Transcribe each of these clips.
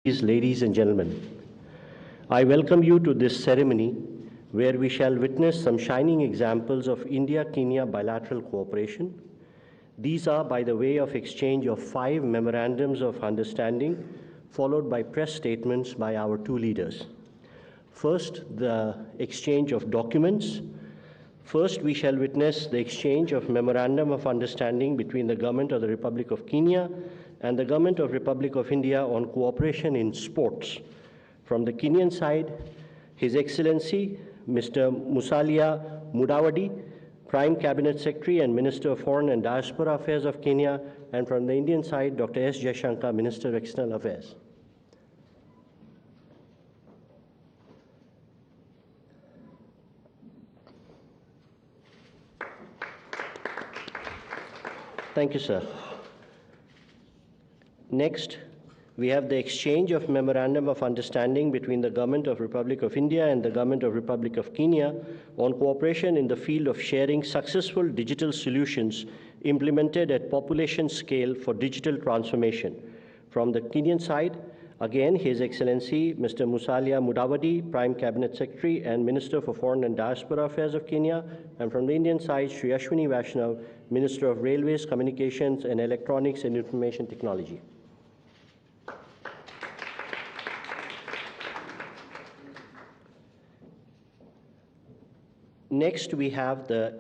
Ladies and gentlemen, I welcome you to this ceremony where we shall witness some shining examples of India-Kenya bilateral cooperation. These are by the way of exchange of 5 memorandums of understanding, followed by press statements by our 2 leaders. First, the exchange of documents. First, we shall witness the exchange of Memorandum of Understanding between the Government of the Republic of Kenya and the Government of Republic of India on cooperation in sports. From the Kenyan side, His Excellency Mr. Musalia Mudavadi, Prime Cabinet Secretary and Minister of Foreign and Diaspora Affairs of Kenya, and from the Indian side, Dr. S. Jaishankar, Minister of External Affairs. Thank you, sir. Next, we have the exchange of Memorandum of Understanding between the Government of Republic of India and the Government of Republic of Kenya on cooperation in the field of sharing successful digital solutions implemented at population scale for digital transformation. From the Kenyan side, again, His Excellency Mr. Musalia Mudavadi, Prime Cabinet Secretary and Minister for Foreign and Diaspora Affairs of Kenya, and from the Indian side, Shri Ashwini Vaishnav, Minister of Railways, Communications and Electronics and Information Technology. Next, we have the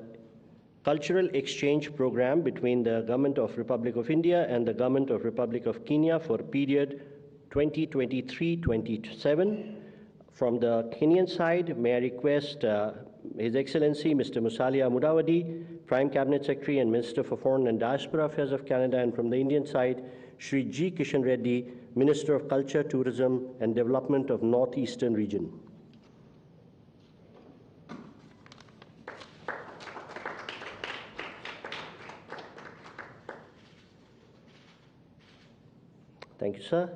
cultural exchange program between the Government of Republic of India and the Government of Republic of Kenya for period 2023-27. From the Kenyan side, may I request His Excellency Mr. Musalia Mudavadi, Prime Cabinet Secretary and Minister for Foreign and Diaspora Affairs of Canada, and from the Indian side, Shri G. Kishan Reddy, Minister of Culture, Tourism and Development of Northeastern Region. Thank you, sir.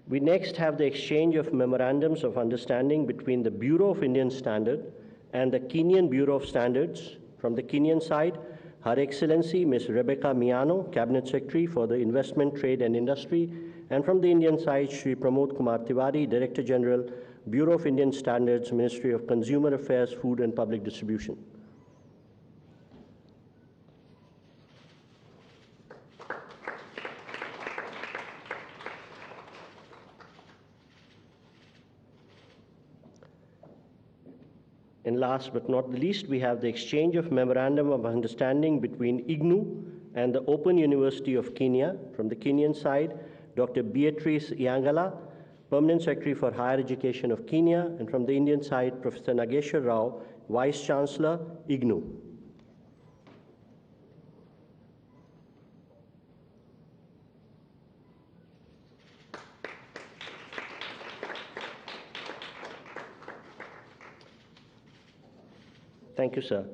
We next have the exchange of memorandums of understanding between the Bureau of Indian Standard and the Kenyan Bureau of Standards. From the Kenyan side, Her Excellency Ms. Rebecca Miano, Cabinet Secretary for the Investment, Trade and Industry, and from the Indian side, Shri Pramod Kumar Tiwari, Director General, Bureau of Indian Standards, Ministry of Consumer Affairs, Food and Public Distribution. And last but not the least, we have the exchange of Memorandum of Understanding between IGNU and the Open University of Kenya. From the Kenyan side, Dr. Beatrice Iangala, Permanent Secretary for Higher Education of Kenya, and from the Indian side, Professor Nageshwar Rao, Vice Chancellor, IGNU. Thank you, sir.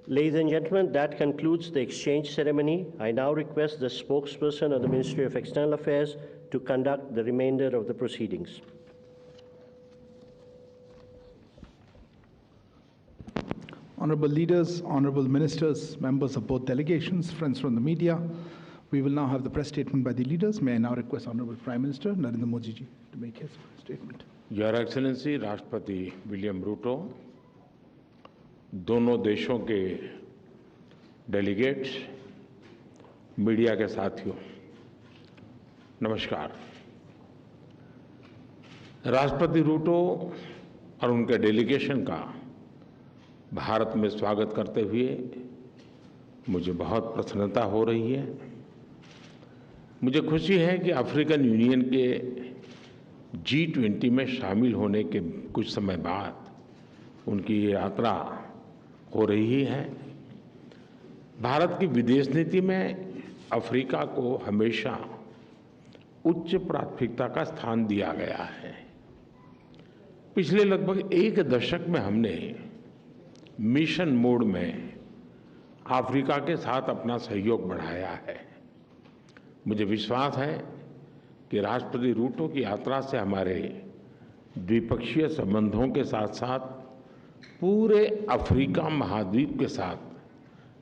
Ladies and gentlemen, that concludes the exchange ceremony. I now request the spokesperson of the Ministry of External Affairs to conduct the remainder of the proceedings. Honorable leaders, honorable ministers, members of both delegations, friends from the media, we will now have the press statement by the leaders. May I now request Honorable Prime Minister Narendra Modi ji to make his statement. Your Excellency राष्ट्रपति William Ruto, दोनों देशों के delegates, media के साथियों, नमस्कार। राष्ट्रपति रूटो और उनके डेलीगेशन का भारत में स्वागत करते हुए मुझे बहुत प्रसन्नता हो रही है। मुझे खुशी है कि अफ्रीकन यूनियन के G20 में शामिल होने के कुछ समय बाद उनकी ये यात्रा हो रही है। भारत की विदेश नीति में अफ्रीका को हमेशा उच्च प्राथमिकता का स्थान दिया गया है। पिछले लगभग 1 दशक में हमने मिशन मोड में अफ्रीका के साथ अपना सहयोग बढ़ाया है। मुझे विश्वास है कि राष्ट्रपति रूटो की यात्रा से हमारे द्विपक्षीय संबंधों के साथ साथ पूरे अफ्रीका महाद्वीप के साथ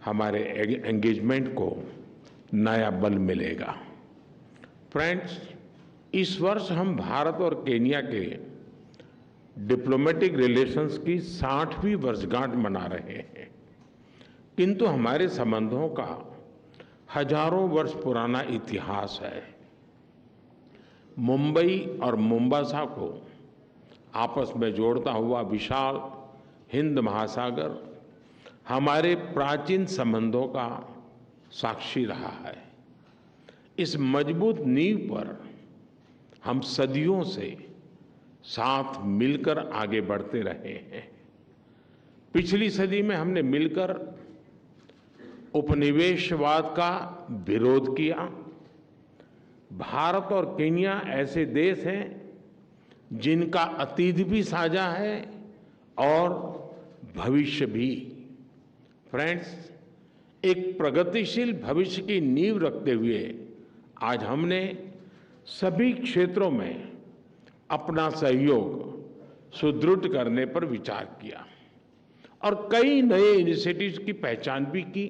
हमारे एंगेजमेंट को नया बल मिलेगा। फ्रेंड्स, इस वर्ष हम भारत और केन्या के डिप्लोमेटिक रिलेशंस की 60वीं वर्षगांठ मना रहे हैं, किंतु हमारे संबंधों का हजारों वर्ष पुराना इतिहास है। मुंबई और मोम्बासा को आपस में जोड़ता हुआ विशाल हिंद महासागर हमारे प्राचीन संबंधों का साक्षी रहा है। इस मजबूत नींव पर हम सदियों से साथ मिलकर आगे बढ़ते रहे हैं। पिछली सदी में हमने मिलकर उपनिवेशवाद का विरोध किया। भारत और केन्या ऐसे देश हैं जिनका अतीत भी साझा है और भविष्य भी। फ्रेंड्स, एक प्रगतिशील भविष्य की नींव रखते हुए आज हमने सभी क्षेत्रों में अपना सहयोग सुदृढ़ करने पर विचार किया और कई नए इनिशिएटिव्स की पहचान भी की।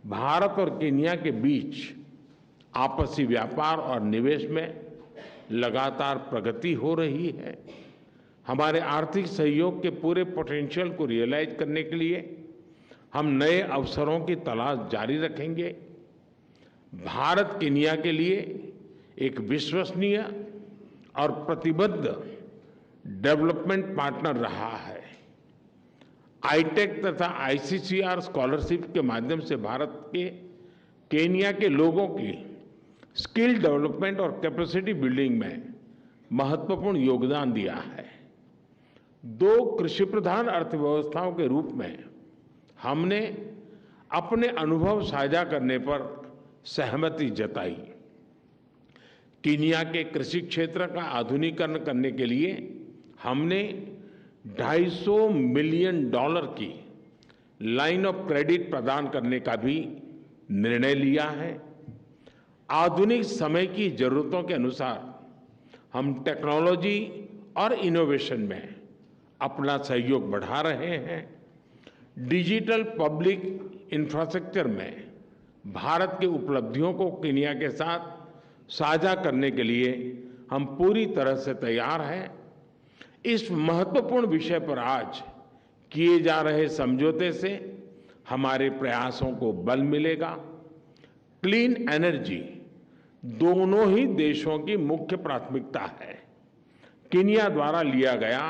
भारत और केन्या के बीच आपसी व्यापार और निवेश में लगातार प्रगति हो रही है। हमारे आर्थिक सहयोग के पूरे पोटेंशियल को रियलाइज करने के लिए हम नए अवसरों की तलाश जारी रखेंगे। भारत केन्या के लिए एक विश्वसनीय और प्रतिबद्ध डेवलपमेंट पार्टनर रहा है। आईटेक तथा आईसीसीआर स्कॉलरशिप के माध्यम से भारत के केन्या के लोगों की स्किल डेवलपमेंट और कैपेसिटी बिल्डिंग में महत्वपूर्ण योगदान दिया है। दो कृषि प्रधान अर्थव्यवस्थाओं के रूप में हमने अपने अनुभव साझा करने पर सहमति जताई। केन्या के कृषि क्षेत्र का आधुनिकीकरण करने के लिए हमने $250 मिलियन की लाइन ऑफ क्रेडिट प्रदान करने का भी निर्णय लिया है। आधुनिक समय की जरूरतों के अनुसार हम टेक्नोलॉजी और इनोवेशन में अपना सहयोग बढ़ा रहे हैं। डिजिटल पब्लिक इंफ्रास्ट्रक्चर में भारत की उपलब्धियों को केन्या के साथ साझा करने के लिए हम पूरी तरह से तैयार हैं। इस महत्वपूर्ण विषय पर आज किए जा रहे समझौते से हमारे प्रयासों को बल मिलेगा। क्लीन एनर्जी दोनों ही देशों की मुख्य प्राथमिकता है। केन्या द्वारा लिया गया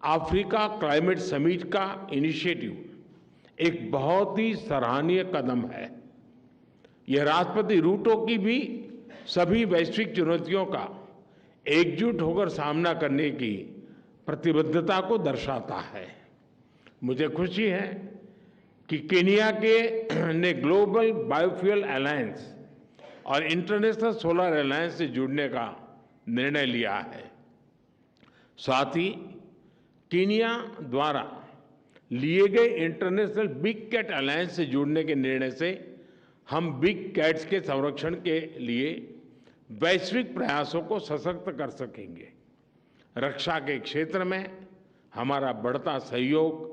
अफ्रीका क्लाइमेट समिट का इनिशिएटिव एक बहुत ही सराहनीय कदम है। यह राष्ट्रपति रूटो की भी सभी वैश्विक चुनौतियों का एकजुट होकर सामना करने की प्रतिबद्धता को दर्शाता है। मुझे खुशी है कि केन्या ने ग्लोबल बायोफ्यूल अलायंस और इंटरनेशनल सोलर अलायंस से जुड़ने का निर्णय लिया है। साथ ही केन्या द्वारा लिए गए इंटरनेशनल बिग कैट अलायंस से जुड़ने के निर्णय से हम बिग कैट्स के संरक्षण के लिए वैश्विक प्रयासों को सशक्त कर सकेंगे। रक्षा के क्षेत्र में हमारा बढ़ता सहयोग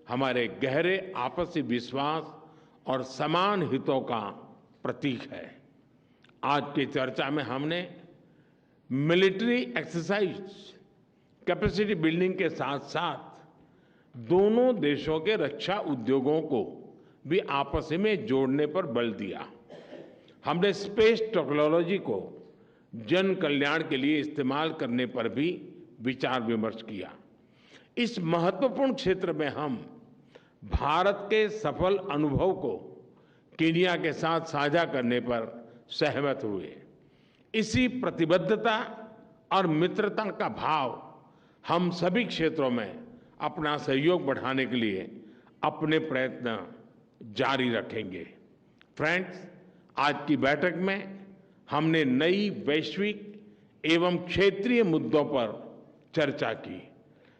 हमारे गहरे आपसी विश्वास और समान हितों का प्रतीक है। आज की चर्चा में हमने मिलिट्री एक्सरसाइज, कैपेसिटी बिल्डिंग के साथ साथ दोनों देशों के रक्षा उद्योगों को भी आपस में जोड़ने पर बल दिया। हमने स्पेस टेक्नोलॉजी को जन कल्याण के लिए इस्तेमाल करने पर भी विचार विमर्श किया। इस महत्वपूर्ण क्षेत्र में हम भारत के सफल अनुभव को केन्या के साथ साझा करने पर सहमत हुए। इसी प्रतिबद्धता और मित्रता का भाव हम सभी क्षेत्रों में अपना सहयोग बढ़ाने के लिए अपने प्रयत्न जारी रखेंगे। फ्रेंड्स, आज की बैठक में हमने नई वैश्विक एवं क्षेत्रीय मुद्दों पर चर्चा की।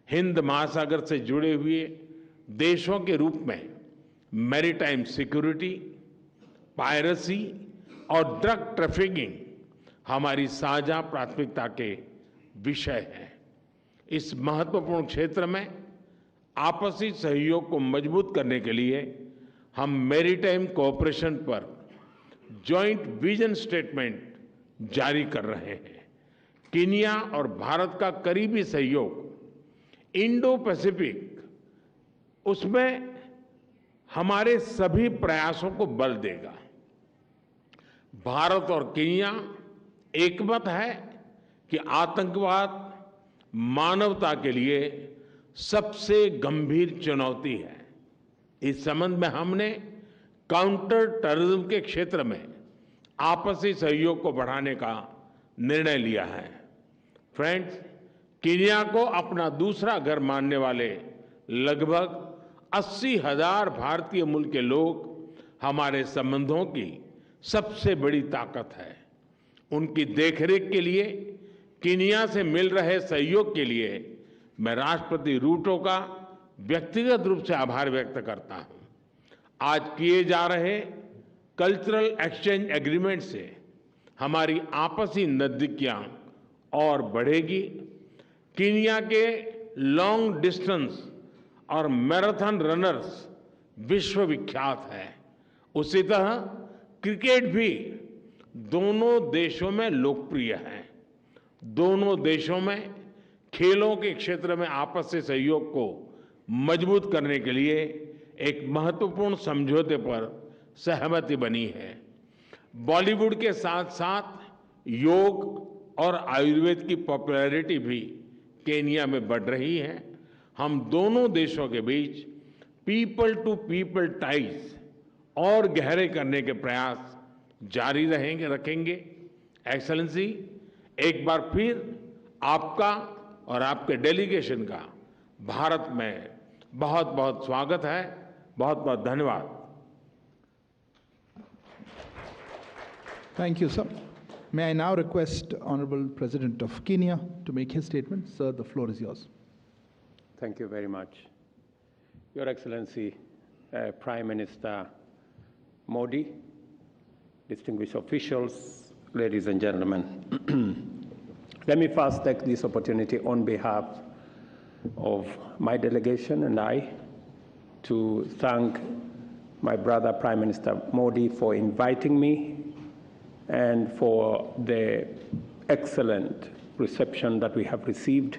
हिंद महासागर से जुड़े हुए देशों के रूप में मैरीटाइम सिक्योरिटी, पायरेसी और ड्रग ट्रैफिकिंग हमारी साझा प्राथमिकता के विषय हैं। इस महत्वपूर्ण क्षेत्र में आपसी सहयोग को मजबूत करने के लिए हम मैरीटाइम कोऑपरेशन पर जॉइंट विजन स्टेटमेंट जारी कर रहे हैं। कीनिया और भारत का करीबी सहयोग इंडो पैसिफिक, उसमें हमारे सभी प्रयासों को बल देगा। भारत और कीनिया एकमत है कि आतंकवाद मानवता के लिए सबसे गंभीर चुनौती है। इस संबंध में हमने काउंटर टेररिज्म के क्षेत्र में आपसी सहयोग को बढ़ाने का निर्णय लिया है। फ्रेंड्स, कीनिया को अपना दूसरा घर मानने वाले लगभग 80,000 भारतीय मूल के लोग हमारे संबंधों की सबसे बड़ी ताकत है। उनकी देखरेख के लिए, कीनिया से मिल रहे सहयोग के लिए मैं राष्ट्रपति रूटो का व्यक्तिगत रूप से आभार व्यक्त करता हूं। आज किए जा रहे कल्चरल एक्सचेंज एग्रीमेंट से हमारी आपसी नजदीकियां और बढ़ेगी। कीनिया के लॉन्ग डिस्टेंस और मैराथन रनर्स विश्व विख्यात है। उसी तरह क्रिकेट भी दोनों देशों में लोकप्रिय है। दोनों देशों में खेलों के क्षेत्र में आपसी सहयोग को मजबूत करने के लिए एक महत्वपूर्ण समझौते पर सहमति बनी है। बॉलीवुड के साथ साथ योग और आयुर्वेद की पॉपुलैरिटी भी केन्या में बढ़ रही है। हम दोनों देशों के बीच पीपल टू पीपल टाइज और गहरे करने के प्रयास जारी रखेंगे। एक्सेलेंसी, एक बार फिर आपका और आपके डेलीगेशन का भारत में बहुत बहुत स्वागत है। बहुत बहुत धन्यवाद। Thank you, sir. May I now request Honorable President of Kenya to make his statement. Sir, the floor is yours. Thank you very much. Your Excellency, Prime Minister Modi, distinguished officials, ladies and gentlemen. Let me first take this opportunity on behalf of my delegation and I to thank my brother Prime Minister Modi for inviting me and for the excellent reception that we have received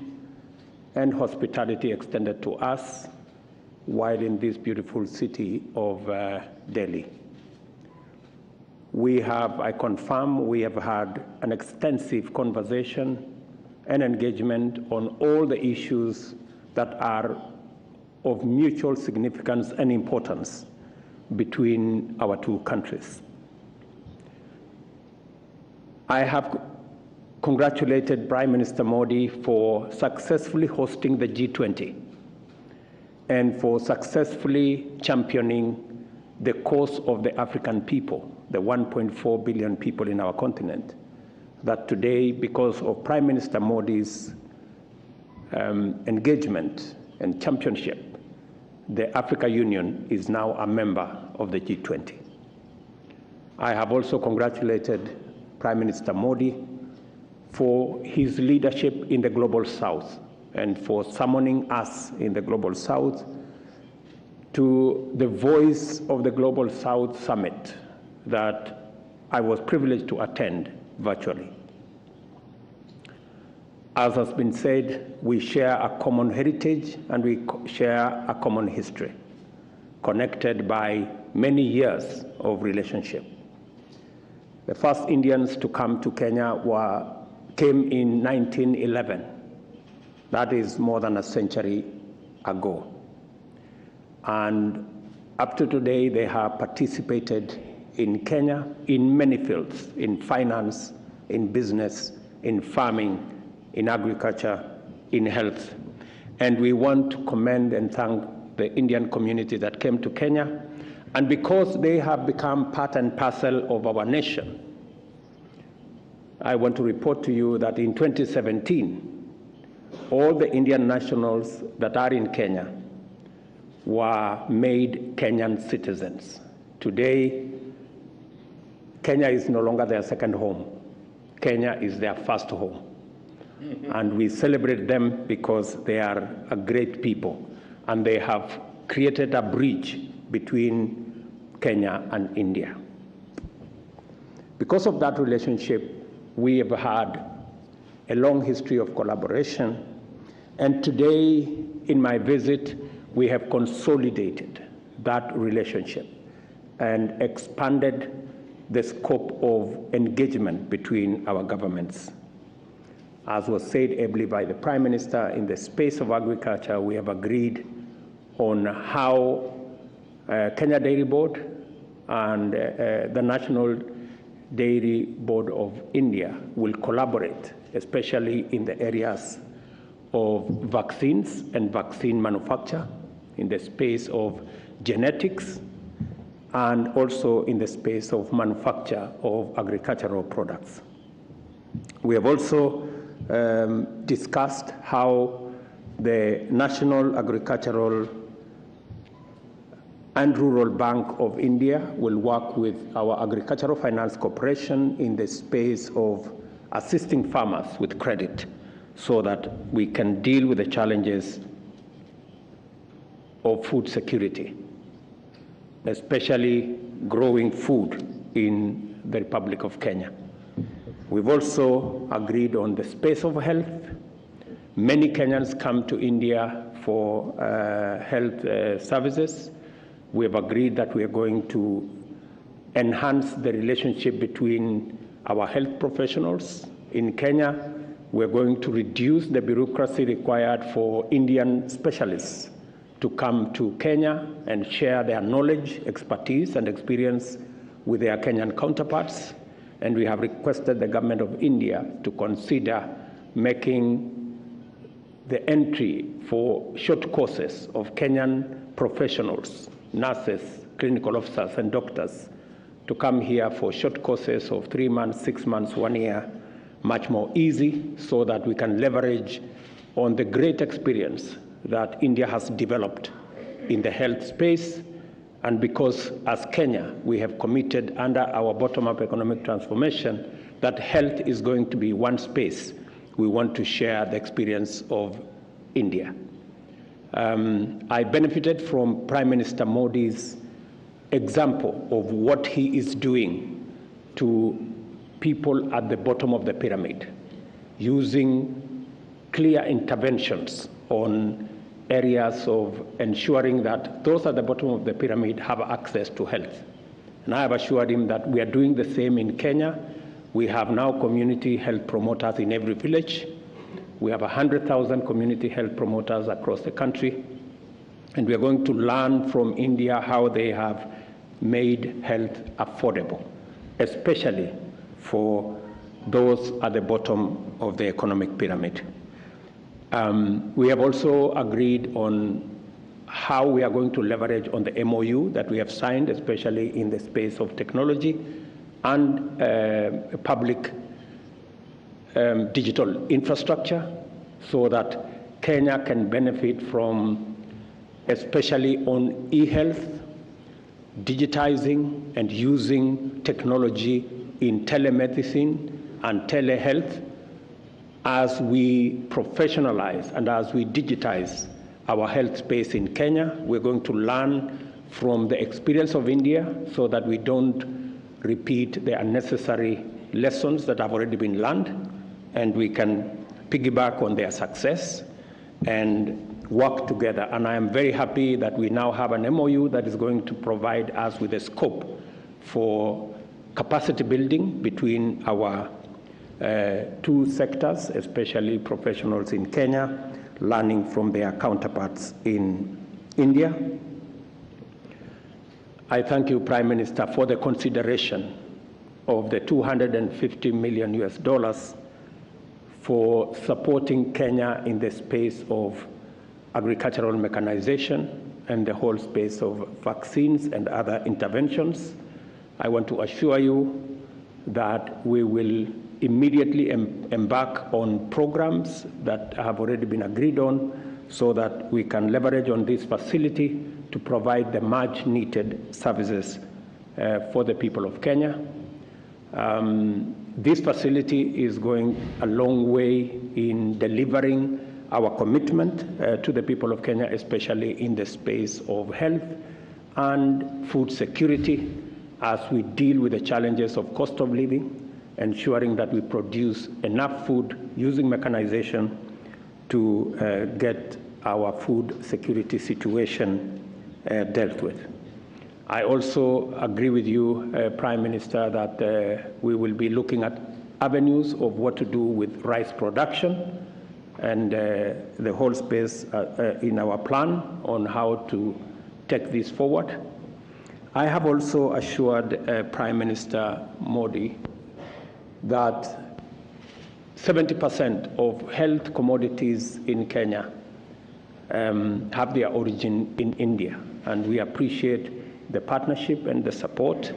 and hospitality extended to us while in this beautiful city of Delhi. I confirm, we have had an extensive conversation and engagement on all the issues that are of mutual significance and importance between our two countries. I have congratulated Prime Minister Modi for successfully hosting the G20 and for successfully championing the cause of the African people, the 1.4 billion people in our continent, that today, because of Prime Minister Modi's engagement and championship, the Africa Union is now a member of the G20. I have also congratulated Prime Minister Modi for his leadership in the Global South and for summoning us in the Global South to the Voice of the Global South Summit that I was privileged to attend virtually. As has been said, we share a common heritage and we share a common history, connected by many years of relationship. The first Indians to come to Kenya came in 1911. That is more than a century ago. And up to today, they have participated in Kenya in many fields, in finance, in business, in farming, in agriculture, in health. And we want to commend and thank the Indian community that came to Kenya. And because they have become part and parcel of our nation, I want to report to you that in 2017, all the Indian nationals that are in Kenya were made Kenyan citizens. Today, Kenya is no longer their second home. Kenya is their first home. And we celebrate them because they are a great people and they have created a bridge between Kenya and India. Because of that relationship, we have had a long history of collaboration, and today, in my visit, we have consolidated that relationship and expanded the scope of engagement between our governments. As was said ably by the Prime Minister, in the space of agriculture, we have agreed on how Kenya Dairy Board and the National Dairy Board of India will collaborate, especially in the areas of vaccines and vaccine manufacture, in the space of genetics, and also in the space of manufacture of agricultural products. We have also discussed how the National Agricultural and Rural Bank of India will work with our Agricultural Finance Corporation in the space of assisting farmers with credit so that we can deal with the challenges of food security, especially growing food in the Republic of Kenya. We've also agreed on the space of health. Many Kenyans come to India for health services. We have agreed that we are going to enhance the relationship between our health professionals in Kenya. We're going to reduce the bureaucracy required for Indian specialists to come to Kenya and share their knowledge, expertise, and experience with their Kenyan counterparts. And we have requested the government of India to consider making the entry for short courses of Kenyan professionals, nurses, clinical officers, and doctors to come here for short courses of 3 months, 6 months, 1 year, much more easy, so that we can leverage on the great experience that India has developed in the health space. And because as Kenya, we have committed under our bottom-up economic transformation that health is going to be one space, we want to share the experience of India. I benefited from Prime Minister Modi's example of what he is doing to people at the bottom of the pyramid, using clear interventions on areas of ensuring that those at the bottom of the pyramid have access to health. And I have assured him that we are doing the same in Kenya. We have now community health promoters in every village. We have 100,000 community health promoters across the country. And we are going to learn from India how they have made health affordable, especially for those at the bottom of the economic pyramid. We have also agreed on how we are going to leverage on the MOU that we have signed, especially in the space of technology and public digital infrastructure, so that Kenya can benefit from, especially on e-health, digitizing and using technology in telemedicine and telehealth. As we professionalize and as we digitize our health space in Kenya, we're going to learn from the experience of India so that we don't repeat the unnecessary lessons that have already been learned, and we can piggyback on their success and work together. And I am very happy that we now have an MOU that is going to provide us with a scope for capacity building between our two sectors, especially professionals in Kenya, learning from their counterparts in India. I thank you, Prime Minister, for the consideration of the $250 million for supporting Kenya in the space of agricultural mechanization and the whole space of vaccines and other interventions. I want to assure you that we will immediately embark on programs that have already been agreed on so that we can leverage on this facility to provide the much needed services for the people of Kenya. This facility is going a long way in delivering our commitment to the people of Kenya, especially in the space of health and food security, as we deal with the challenges of cost of living ensuring that we produce enough food using mechanization to get our food security situation dealt with. I also agree with you, Prime Minister, that we will be looking at avenues of what to do with rice production and the whole space in our plan on how to take this forward. I have also assured Prime Minister Modi that 70% of health commodities in Kenya have their origin in India, and we appreciate the partnership and the support.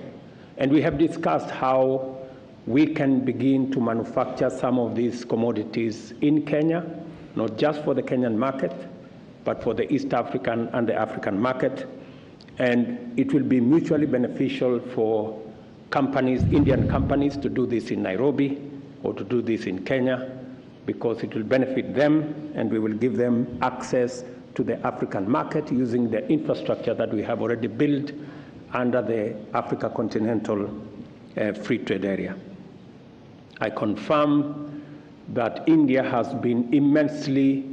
And we have discussed how we can begin to manufacture some of these commodities in Kenya, not just for the Kenyan market, but for the East African and the African market. And it will be mutually beneficial for companies, Indian companies, to do this in Nairobi or to do this in Kenya, because it will benefit them and we will give them access to the African market using the infrastructure that we have already built under the Africa Continental Free Trade Area. I confirm that India has been immensely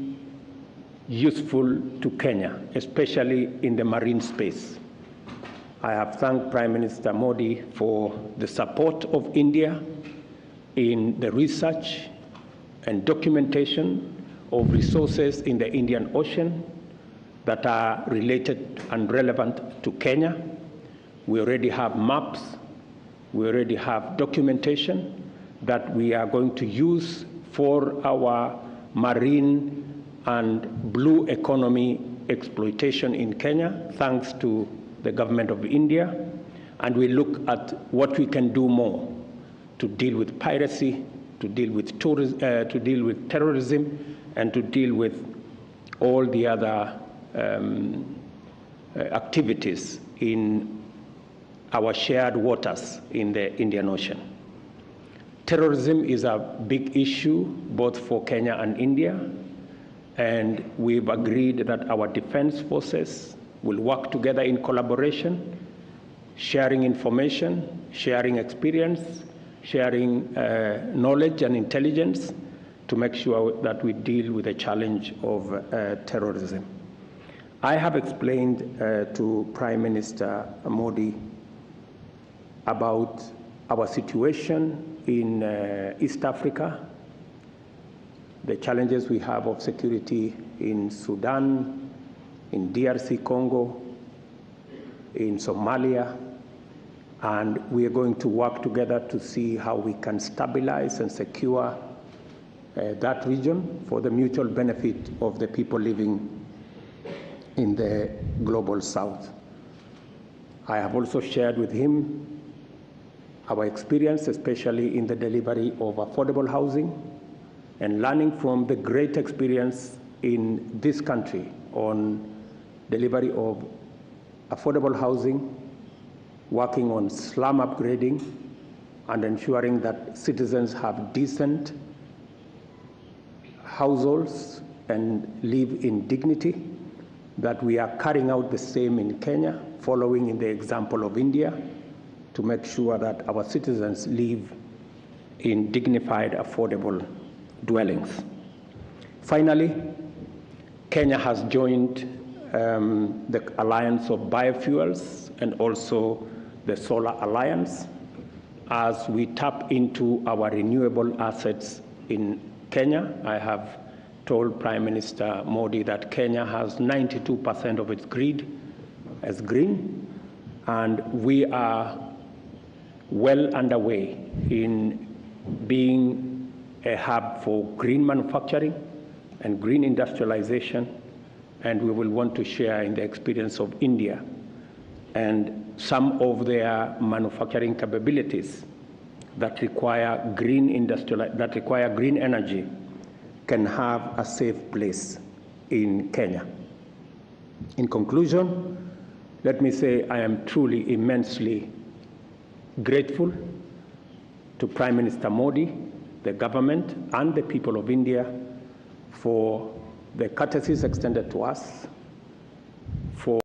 useful to Kenya, especially in the marine space. I have thanked Prime Minister Modi for the support of India in the research and documentation of resources in the Indian Ocean that are related and relevant to Kenya. We already have maps, we already have documentation that we are going to use for our marine and blue economy exploitation in Kenya, thanks to the government of India. And we look at what we can do more to deal with piracy, to deal with terrorism, and to deal with all the other activities in our shared waters in the Indian Ocean. Terrorism is a big issue both for Kenya and India, and we've agreed that our defense forces will work together in collaboration, sharing information, sharing experience, sharing knowledge and intelligence to make sure that we deal with the challenge of terrorism. I have explained to Prime Minister Modi about our situation in East Africa, the challenges we have of security in Sudan, in DRC Congo, in Somalia, and we are going to work together to see how we can stabilize and secure that region for the mutual benefit of the people living in the global south. I have also shared with him our experience, especially in the delivery of affordable housing, and learning from the great experience in this country on delivery of affordable housing, working on slum upgrading, and ensuring that citizens have decent households and live in dignity, that we are carrying out the same in Kenya, following in the example of India, to make sure that our citizens live in dignified, affordable dwellings. Finally, Kenya has joined the Alliance of Biofuels and also the Solar Alliance as we tap into our renewable assets in Kenya. I have told Prime Minister Modi that Kenya has 92% of its grid as green, and we are well underway in being a hub for green manufacturing and green industrialization, and we will want to share in the experience of India and some of their manufacturing capabilities that require green energy can have a safe place in Kenya. In conclusion, let me say I am truly immensely grateful to Prime Minister Modi, the government, and the people of India for the courtesies extended to us, for